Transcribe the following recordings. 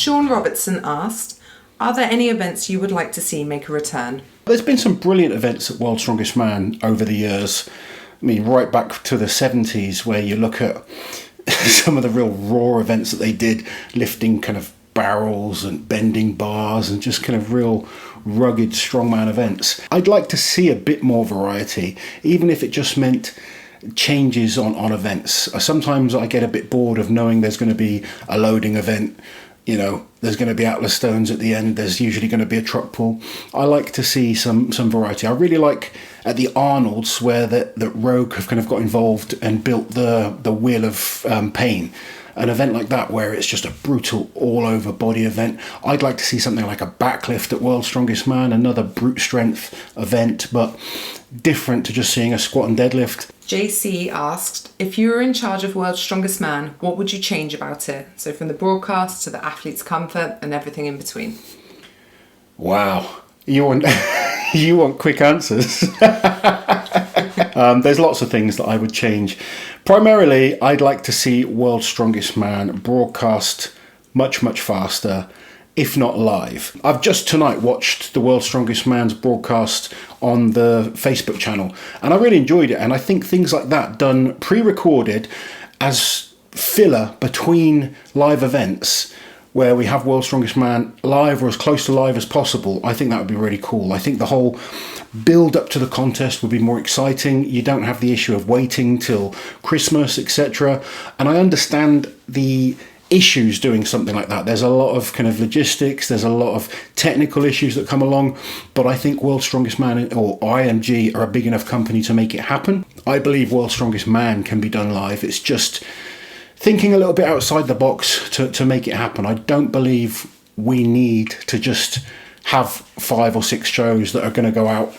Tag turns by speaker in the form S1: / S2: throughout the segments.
S1: Sean Robertson asked, are there any events you would like to see make a return?
S2: There's been some brilliant events at World's Strongest Man over the years. I mean, right back to the 70s, where you look at some of the real raw events that they did, lifting kind of barrels and bending bars and just kind of real rugged strongman events. I'd like to see a bit more variety, even if it just meant changes on events. Sometimes I get a bit bored of knowing there's going to be a loading event. You know, there's going to be Atlas stones at the end. There's usually going to be a truck pull. I like to see some variety. I really like at the Arnolds where that Rogue have kind of got involved and built the Wheel of Pain. An event like that where it's just a brutal all-over body event. I'd like to see something like a backlift at World's Strongest Man, another brute strength event, but different to just seeing a squat and deadlift.
S1: JC asked, if you were in charge of World's Strongest Man, what would you change about it? So from the broadcast to the athlete's comfort and everything in between.
S2: Wow. You want quick answers? There's lots of things that I would change. Primarily, I'd like to see World's Strongest Man broadcast much faster, if not live. I've just tonight watched the World's Strongest Man's broadcast on the Facebook channel, and I really enjoyed it. And I think things like that done pre-recorded as filler between live events, where we have World's Strongest Man live or as close to live as possible, I think that would be really cool. I think the whole build up to the contest would be more exciting. You don't have the issue of waiting till Christmas, etc. And I understand the issues doing something like that. There's a lot of kind of logistics, there's a lot of technical issues that come along, but I think World's Strongest Man or IMG are a big enough company to make it happen. I believe World's Strongest Man can be done live. It's just thinking a little bit outside the box to make it happen. I don't believe we need to just have 5 or 6 shows that are going to go out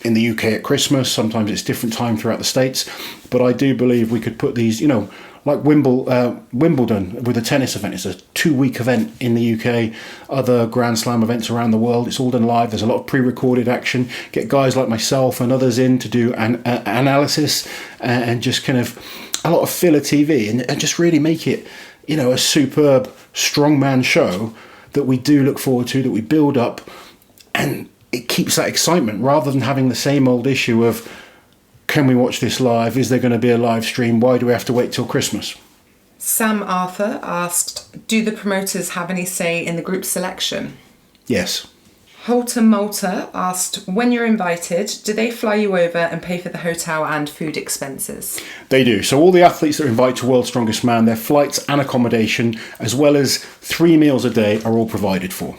S2: in the UK at Christmas. Sometimes it's different time throughout the States, but I do believe we could put these, you know, like Wimbledon with a tennis event. It's a 2-week event in the UK. Other Grand Slam events around the world, it's all done live. There's a lot of pre-recorded action. Get guys like myself and others in to do an analysis and just kind of a lot of filler TV and just really make it, you know, a superb strongman show that we do look forward to, that we build up, and it keeps that excitement rather than having the same old issue of, can we watch this live? Is there going to be a live stream? Why do we have to wait till Christmas?
S1: Sam Arthur asked, do the promoters have any say in the group selection?
S2: Yes.
S1: Holter Malta asked, when you're invited, do they fly you over and pay for the hotel and food expenses?
S2: They do. So all the athletes that are invited to World's Strongest Man, their flights and accommodation, as well as 3 meals a day, are all provided for.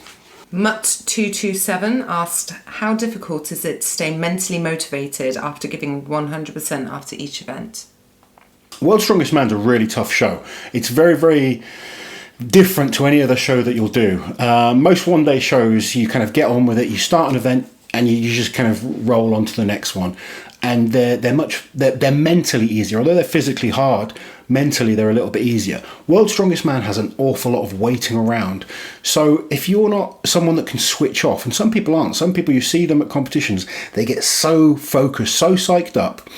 S1: Mutt227 asked, how difficult is it to stay mentally motivated after giving 100% after each event?
S2: World's Strongest Man's a really tough show. It's very different to any other show that you'll do. Most one-day shows, you kind of get on with it. You start an event and you just kind of roll on to the next one. And they're mentally easier. Although they're physically hard, mentally they're a little bit easier. World's Strongest Man has an awful lot of waiting around. So if you're not someone that can switch off, and some people aren't, some people, you see them at competitions, they get so focused, so psyched up,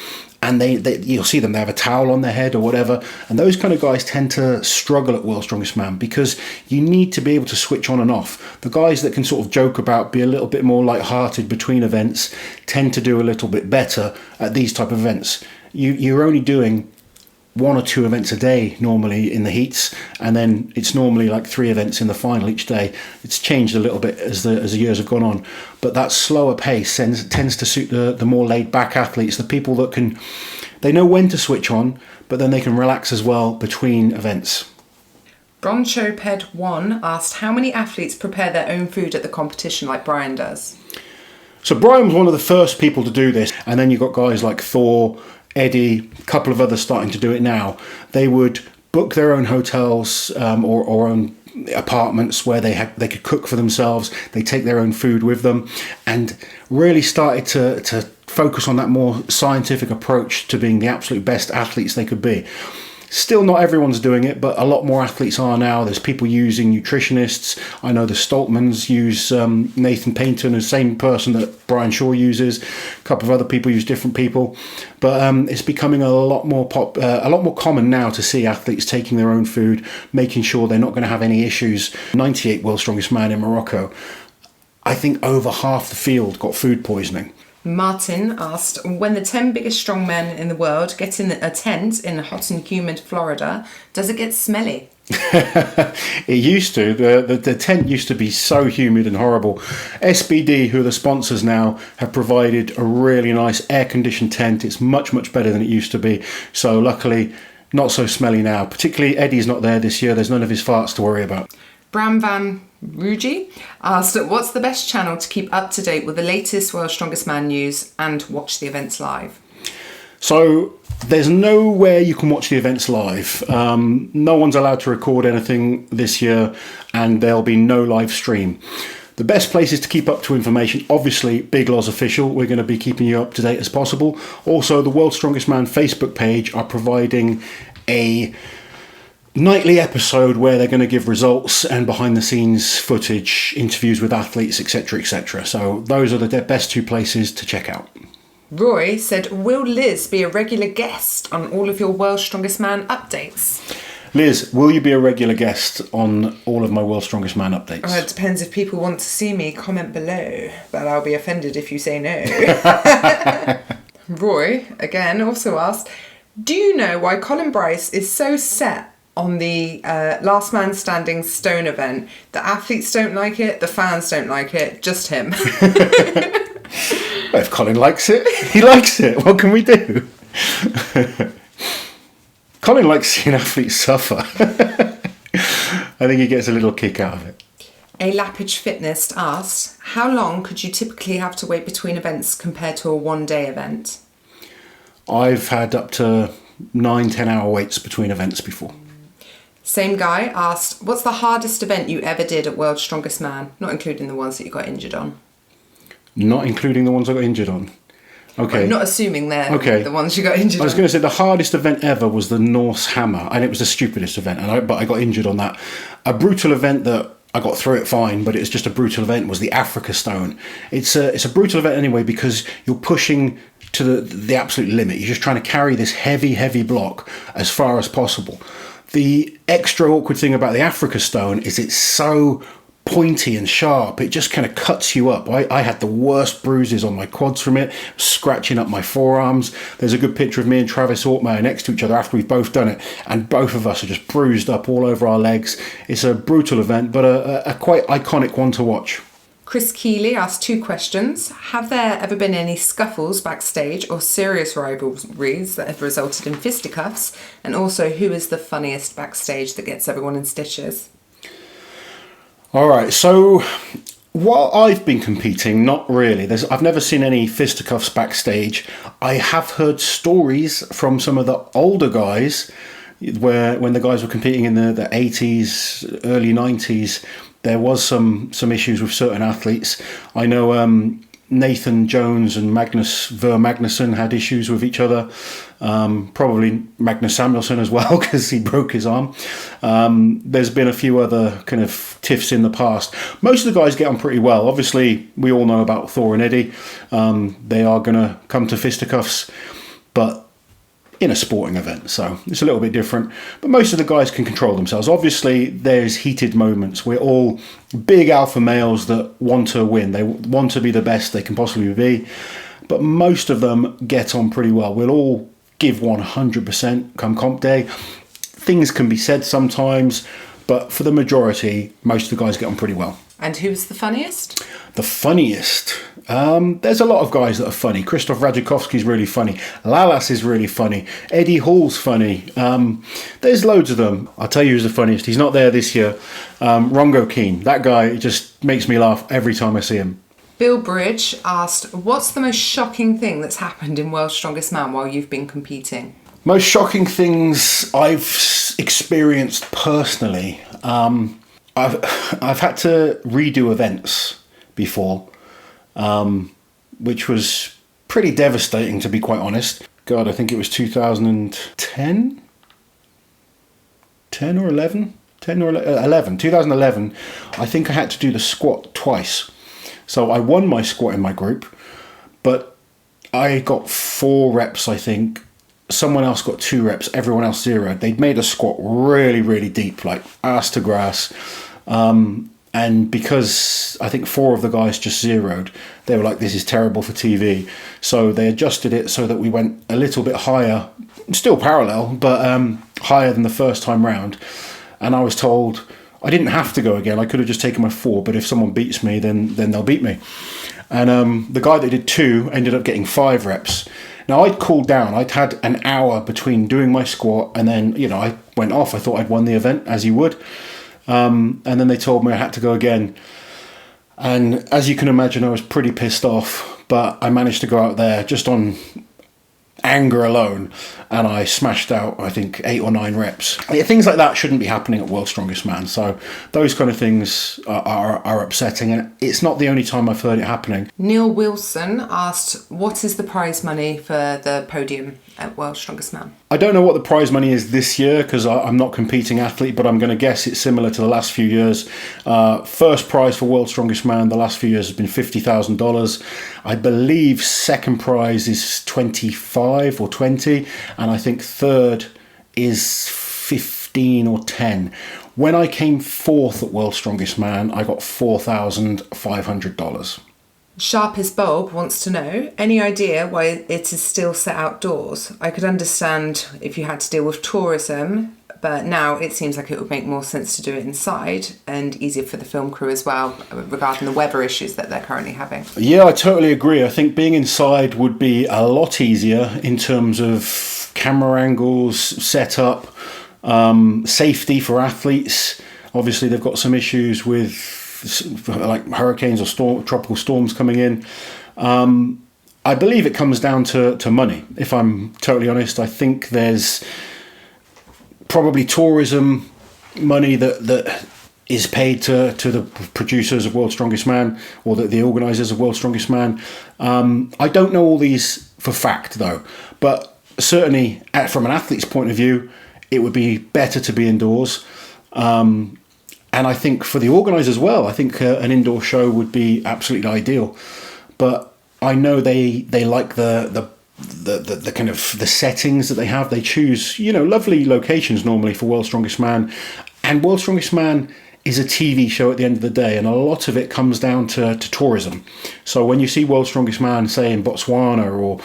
S2: and you'll see them, they have a towel on their head or whatever, and those kind of guys tend to struggle at World's Strongest Man because you need to be able to switch on and off. The guys that can sort of joke about, be a little bit more light-hearted between events, tend to do a little bit better at these type of events. You're only doing 1 or 2 events a day normally in the heats, and then it's normally like 3 events in the final each day. It's changed a little bit as the years have gone on, but that slower pace tends to suit the more laid back athletes, the people that they know when to switch on, but then they can relax as well between events.
S1: Bronchoped1 asked, how many athletes prepare their own food at the competition like Brian does?
S2: So Brian was one of the first people to do this, and then you've got guys like Thor, Eddie, a couple of others starting to do it now. They would book their own hotels or own apartments where they could cook for themselves. They take their own food with them, and really started to focus on that more scientific approach to being the absolute best athletes they could be. Still not everyone's doing it, but a lot more athletes are now. There's people using nutritionists. I know the Stoltmans use Nathan Payton, the same person that Brian Shaw uses. A couple of other people use different people. But it's becoming a lot more common now to see athletes taking their own food, making sure they're not going to have any issues. 98 World's Strongest Man in Morocco. I think over half the field got food poisoning.
S1: Martin asked, when the 10 biggest strongmen in the world get in a tent in hot and humid Florida, does it get smelly?
S2: It used to. The tent used to be so humid and horrible. SBD, who are the sponsors now, have provided a really nice air-conditioned tent. It's much, much better than it used to be. So luckily, not so smelly now. Particularly Eddie's not there this year. There's none of his farts to worry about.
S1: Bram Van Ruji asked, what's the best channel to keep up to date with the latest World's Strongest Man news and watch the events live?
S2: So there's nowhere you can watch the events live. No one's allowed to record anything this year, and there'll be no live stream. The best places to keep up to information, obviously, Big Loz Official. We're going to be keeping you up to date as possible. Also, the World's Strongest Man Facebook page are providing a nightly episode where they're going to give results and behind the scenes footage, interviews with athletes, etc, etc. So those are the best two places to check out.
S1: Roy said, will Liz be a regular guest on all of your World's Strongest Man updates?
S2: Liz, will you be a regular guest on all of my World's Strongest Man updates?
S1: Well, it depends. If people want to see me, comment below, but I'll be offended if you say no. Roy, again, also asked, do you know why Colin Bryce is so set on the Last Man Standing Stone event? The athletes don't like it, the fans don't like it, just him.
S2: Well, if Colin likes it, he likes it. What can we do? Colin likes seeing athletes suffer. I think he gets a little kick out of it.
S1: A Lappage Fitness asked, how long could you typically have to wait between events compared to a one-day event?
S2: I've had up to 9-10 hour waits between events before.
S1: Same guy asked, what's the hardest event you ever did at World's Strongest Man? Not including the ones that you got injured on.
S2: Not including the ones I got injured on. Okay.
S1: Well, not assuming they're the ones you got injured on.
S2: I was going to say the hardest event ever was the Norse Hammer, and it was the stupidest event, but I got injured on that. A brutal event that I got through it fine, but it's just a brutal event, was the Africa Stone. It's a brutal event anyway because you're pushing to the absolute limit. You're just trying to carry this heavy block as far as possible. The extra awkward thing about the Africa Stone is it's so pointy and sharp. It just kind of cuts you up. I had the worst bruises on my quads from it, scratching up my forearms. There's a good picture of me and Travis Ortmeyer next to each other after we've both done it, and both of us are just bruised up all over our legs. It's a brutal event, but a quite iconic one to watch.
S1: Chris Keeley asked 2 questions. Have there ever been any scuffles backstage or serious rivalries that have resulted in fisticuffs? And also, who is the funniest backstage that gets everyone in stitches?
S2: All right, so while I've been competing, not really. I've never seen any fisticuffs backstage. I have heard stories from some of the older guys where when the guys were competing in the 80s, early 90s, there was some issues with certain athletes. I know Nathan Jones and Magnus Ver Magnusson had issues with each other. Probably Magnus Samuelsson as well, because he broke his arm. There's been a few other kind of tiffs in the past. Most of the guys get on pretty well. Obviously, we all know about Thor and Eddie. They are going to come to fisticuffs, but in a sporting event, so it's a little bit different. But most of the guys can control themselves. Obviously, there's heated moments. We're all big alpha males that want to win. They want to be the best they can possibly be. But most of them get on pretty well. We'll all give 100% come comp day. Things can be said sometimes, but for the majority, most of the guys get on pretty well.
S1: And who's the funniest?
S2: The funniest? There's a lot of guys that are funny. Krzysztof Radzikowski's really funny. Lalas is really funny. Eddie Hall's funny. There's loads of them. I'll tell you who's the funniest. He's not there this year. Rongo Keane. That guy just makes me laugh every time I see him.
S1: Bill Bridge asked, what's the most shocking thing that's happened in World's Strongest Man while you've been competing?
S2: Most shocking things I've experienced personally. I've had to redo events before, which was pretty devastating, to be quite honest. God, I think it was 2010. 10 or 11? 10 or 11, 2011, I think I had to do the squat twice. So I won my squat in my group, but I got 4 reps, I think. Someone else got 2 reps, everyone else 0. They'd made a squat really, really deep, like ass to grass. And because I think 4 of the guys just zeroed, they were like, this is terrible for TV. So they adjusted it so that we went a little bit higher, still parallel, but higher than the first time round. And I was told I didn't have to go again. I could have just taken my 4, but if someone beats me, then they'll beat me. And the guy that did 2 ended up getting 5 reps. Now, I'd cooled down. I'd had an hour between doing my squat and then, I went off. I thought I'd won the event, as you would. And then they told me I had to go again. And as you can imagine, I was pretty pissed off. But I managed to go out there just on anger alone, and I smashed out, I think, 8 or 9 reps. Things like that shouldn't be happening at World's Strongest Man. So those kind of things are upsetting, and it's not the only time I've heard it happening.
S1: Neil Wilson asked, what is the prize money for the podium at World's Strongest Man?
S2: I don't know what the prize money is this year because I'm not competing athlete, but I'm going to guess it's similar to the last few years. First prize for World's Strongest Man the last few years has been $50,000. I believe second prize is 25 or 20, and I think third is 15 or 10. When I came 4th at World's Strongest Man, I got $4,500.
S1: Sharpest Bulb wants to know, any idea why it is still set outdoors? I could understand if you had to deal with tourism, but now it seems like it would make more sense to do it inside and easier for the film crew as well, regarding the weather issues that they're currently having. Yeah,
S2: I totally agree. I think being inside would be a lot easier in terms of camera angles, setup, safety for athletes. Obviously, they've got some issues with like hurricanes or tropical storms coming in. I believe it comes down to money, if I'm totally honest. I think there's probably tourism money that is paid to the producers of World's Strongest Man, or the organisers of World's Strongest Man. I don't know all these for fact though, but certainly from an athlete's point of view, it would be better to be indoors. And I think for the organisers as well, I think an indoor show would be absolutely ideal. But I know they like the kind of the settings that they have. They choose, lovely locations normally for World's Strongest Man. And World's Strongest Man is a TV show at the end of the day, and a lot of it comes down to tourism. So when you see World's Strongest Man, say in Botswana or,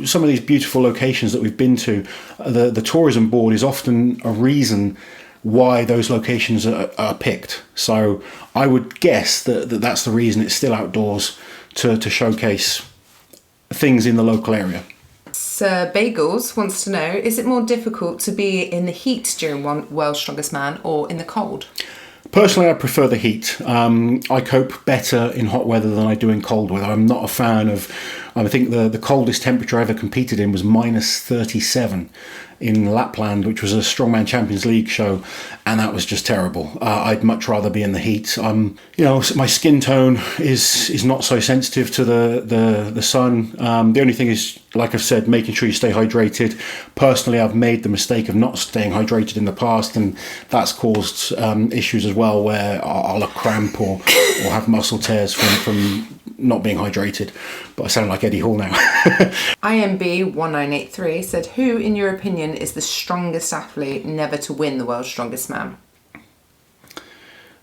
S2: some of these beautiful locations that we've been to, the tourism board is often a reason why those locations are picked. So I would guess that's the reason it's still outdoors, to showcase things in the local area.
S1: Sir Bagels wants to know, is it more difficult to be in the heat during World's Strongest Man or in the cold?
S2: Personally, I prefer the heat. I cope better in hot weather than I do in cold weather. I'm not a fan of... I think the coldest temperature I ever competed in was minus 37 in Lapland, which was a Strongman Champions League show, and that was just terrible. I'd much rather be in the heat. My skin tone is not so sensitive to the sun. The only thing is, like I've said, making sure you stay hydrated. Personally, I've made the mistake of not staying hydrated in the past, and that's caused issues as well, where I'll cramp or have muscle tears from not being hydrated. But I sound like Eddie Hall now.
S1: IMB1983 said, who, in your opinion, is the strongest athlete never to win the World's Strongest Man?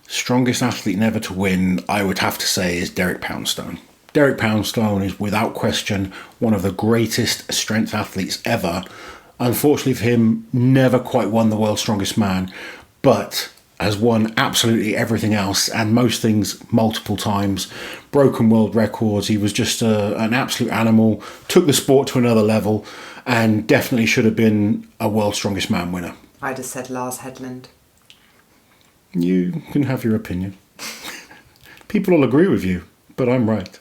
S2: Strongest athlete never to win, I would have to say, is Derek Poundstone. Derek Poundstone is without question one of the greatest strength athletes ever. Unfortunately for him, never quite won the World's Strongest Man, but has won absolutely everything else, and most things multiple times. Broken world records. He was just an absolute animal, took the sport to another level, and definitely should have been a World's Strongest Man winner.
S1: I just said Lars Hedlund.
S2: You can have your opinion. People will agree with you, but I'm right.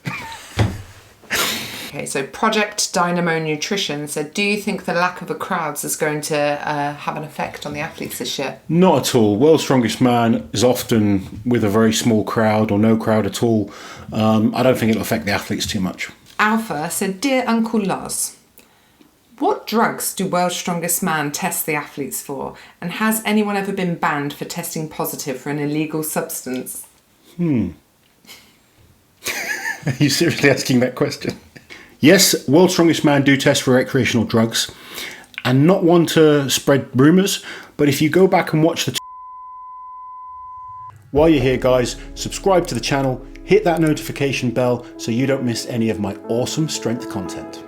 S1: Okay, so Project Dynamo Nutrition said, do you think the lack of a crowds is going to have an effect on the athletes this year?
S2: Not at all. World's Strongest Man is often with a very small crowd or no crowd at all. I don't think it'll affect the athletes too much.
S1: Alpha said, dear Uncle Lars, What drugs do World's Strongest Man test the athletes for? And has anyone ever been banned for testing positive for an illegal substance?
S2: Are you seriously asking that question? Yes, World's Strongest Man do test for recreational drugs. And not one to spread rumours, but if you go back and watch the... While you're here, guys, subscribe to the channel, hit that notification bell so you don't miss any of my awesome strength content.